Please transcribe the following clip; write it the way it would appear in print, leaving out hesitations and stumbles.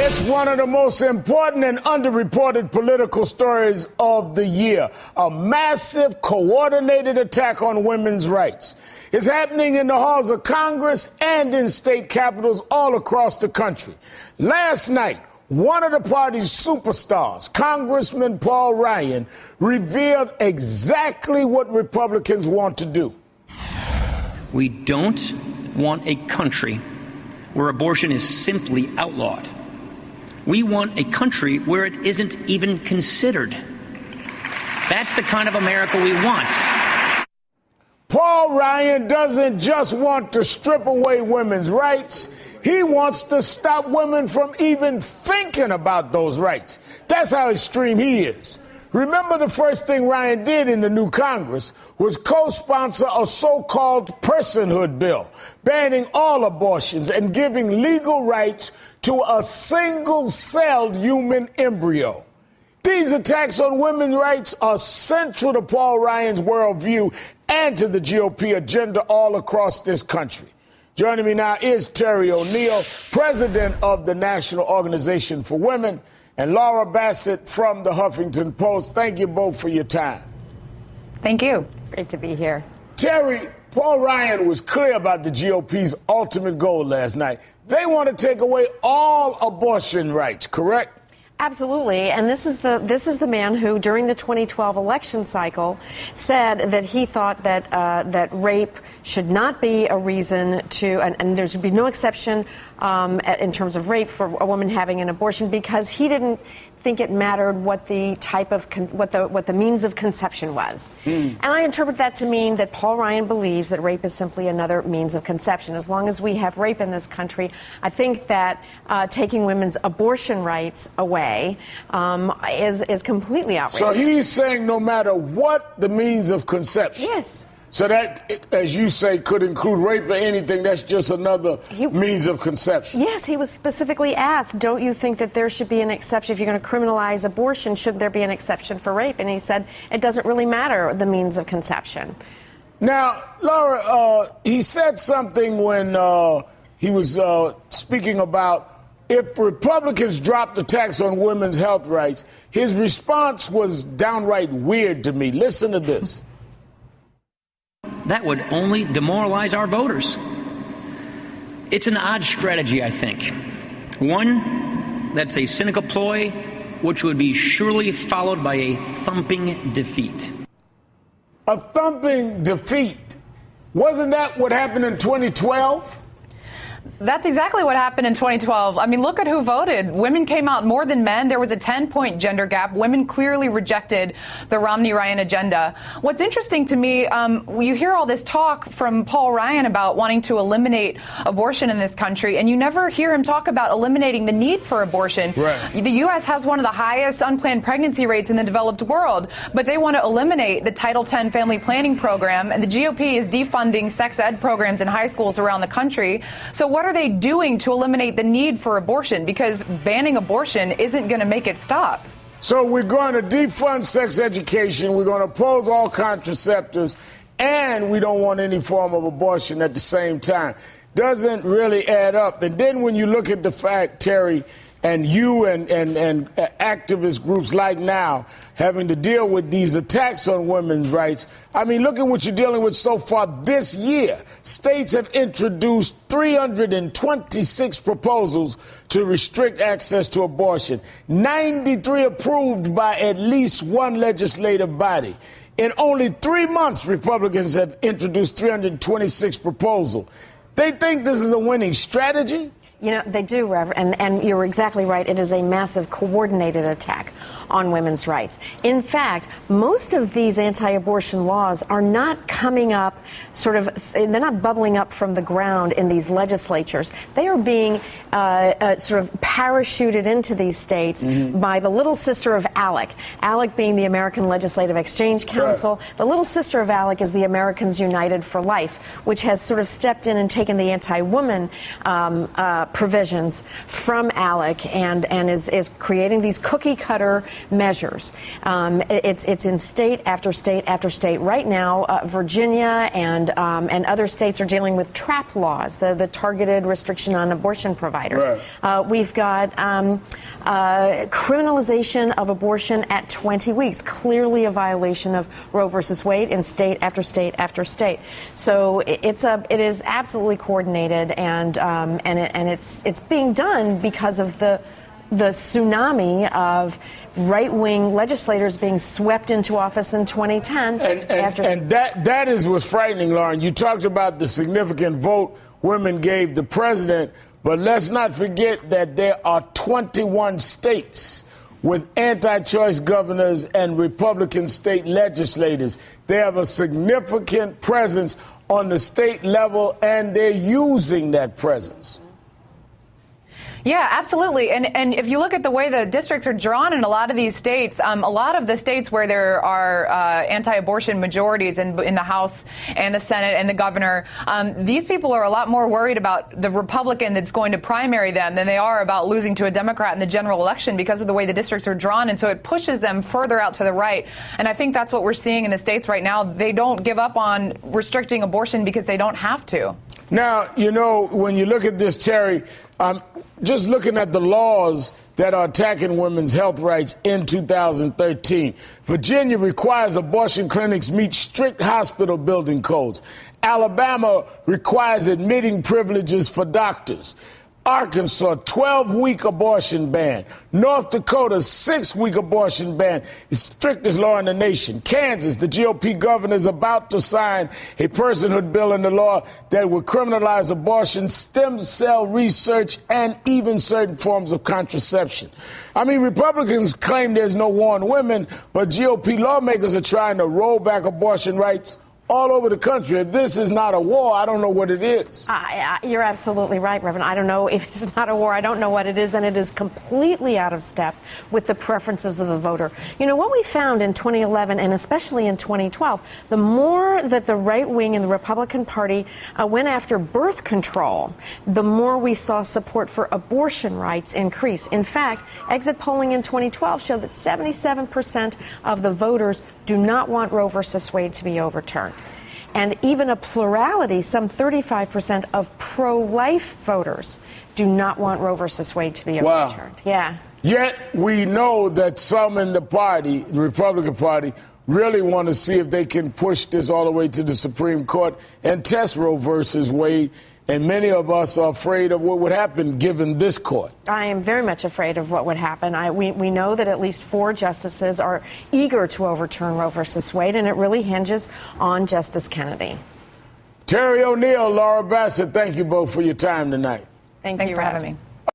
It's one of the most important and underreported political stories of the year. A massive coordinated attack on women's rights. It's happening in the halls of Congress and in state capitals all across the country. Last night, one of the party's superstars, Congressman Paul Ryan, revealed exactly what Republicans want to do. We don't want a country where abortion is simply outlawed. We want a country where it isn't even considered. That's the kind of America we want. Paul Ryan doesn't just want to strip away women's rights. He wants to stop women from even thinking about those rights. That's how extreme he is. Remember, the first thing Ryan did in the new Congress was co-sponsor a so-called personhood bill, banning all abortions and giving legal rights to a single-celled human embryo. These attacks on women's rights are central to Paul Ryan's worldview and to the GOP agenda all across this country. Joining me now is Terry O'Neill, president of the National Organization for Women, and Laura Bassett from the Huffington Post. Thank you both for your time. Thank you. It's great to be here. Terry, Paul Ryan was clear about the GOP's ultimate goal last night. They want to take away all abortion rights, correct? Absolutely. And this is the man who, during the 2012 election cycle, said that he thought that that rape should not be a reason to, and there should be no exception in terms of rape for a woman having an abortion, because he didn't think it mattered what the type of what the means of conception was. And I interpret that to mean that Paul Ryan believes that rape is simply another means of conception. As long as we have rape in this country, I think that taking women's abortion rights away is completely outrageous. So he's saying no matter what the means of conception. Yes. So that, as you say, could include rape or anything. That's just another means of conception. Yes, he was specifically asked, don't you think that there should be an exception? If you're going to criminalize abortion, should there be an exception for rape? And he said it doesn't really matter the means of conception. Now, Laura, he said something when he was speaking about if Republicans dropped the tax on women's health rights. His response was downright weird to me. Listen to this. That would only demoralize our voters. It's an odd strategy, I think. One that's a cynical ploy, which would be surely followed by a thumping defeat. A thumping defeat? Wasn't that what happened in 2012? That's exactly what happened in 2012. I mean, look at who voted. Women came out more than men. There was a 10-point gender gap. Women clearly rejected the Romney-Ryan agenda. What's interesting to me, you hear all this talk from Paul Ryan about wanting to eliminate abortion in this country, and you never hear him talk about eliminating the need for abortion. Right. The U.S. has one of the highest unplanned pregnancy rates in the developed world, but they want to eliminate the Title X family planning program, and the GOP is defunding sex ed programs in high schools around the country. So what are they doing to eliminate the need for abortion? Because banning abortion isn't going to make it stop. So we're going to defund sex education, we're going to oppose all contraceptives, and we don't want any form of abortion at the same time. Doesn't really add up. And then when you look at the fact, Terry, and you and activist groups like Now having to deal with these attacks on women's rights, I mean, look at what you're dealing with so far this year. States have introduced 326 proposals to restrict access to abortion, 93 approved by at least one legislative body. In only 3 months, Republicans have introduced 326 proposals. They think this is a winning strategy? You know, they do, Reverend, and you're exactly right. It is a massive coordinated attack on women's rights. In fact, most of these anti-abortion laws are not coming up they're not bubbling up from the ground in these legislatures. They are being sort of parachuted into these states by the little sister of ALEC. ALEC being the American Legislative Exchange Council. Right. The little sister of ALEC is the Americans United for Life, which has sort of stepped in and taken the anti-woman provisions from ALEC and is creating these cookie cutter measures. It's in state after state after state. Right now, Virginia and other states are dealing with TRAP laws, the targeted restriction on abortion providers. Right. We've got criminalization of abortion at 20 weeks, clearly a violation of Roe versus Wade in state after state after state. So it is absolutely coordinated, and it's being done because of the tsunami of right-wing legislators being swept into office in 2010. And that is what's frightening, Lauren. You talked about the significant vote women gave the president, but let's not forget that there are 21 states with anti-choice governors and Republican state legislators. They have a significant presence on the state level, and they're using that presence. Yeah, absolutely. And if you look at the way the districts are drawn in a lot of these states, a lot of the states where there are anti-abortion majorities in the House and the Senate and the governor, these people are a lot more worried about the Republican that's going to primary them than they are about losing to a Democrat in the general election because of the way the districts are drawn. And so it pushes them further out to the right. And I think that's what we're seeing in the states right now. They don't give up on restricting abortion because they don't have to. Now, you know, when you look at this, Terry, just looking at the laws that are attacking women's health rights in 2013. Virginia requires abortion clinics meet strict hospital building codes. Alabama requires admitting privileges for doctors. Arkansas, 12-week abortion ban. North Dakota, 6-week abortion ban. The strictest law in the nation. Kansas, the GOP governor is about to sign a personhood bill into law that would criminalize abortion, stem cell research, and even certain forms of contraception. I mean, Republicans claim there's no war on women, but GOP lawmakers are trying to roll back abortion rights all over the country. If this is not a war, I don't know what it is. You're absolutely right, Reverend. I don't know if it's not a war. I don't know what it is, and it is completely out of step with the preferences of the voter. You know, what we found in 2011 and especially in 2012, the more that the right wing in the Republican Party went after birth control, the more we saw support for abortion rights increase. In fact, exit polling in 2012 showed that 77% of the voters do not want Roe versus Wade to be overturned. And even a plurality, some 35% of pro-life voters do not want Roe versus Wade to be overturned. Yeah. Yet we know that some in the party, the Republican Party, really want to see if they can push this all the way to the Supreme Court and test Roe versus Wade. And many of us are afraid of what would happen given this court. I am very much afraid of what would happen. We know that at least 4 justices are eager to overturn Roe versus Wade, and it really hinges on Justice Kennedy. Terry O'Neill, Laura Bassett, thank you both for your time tonight. Thanks for having me.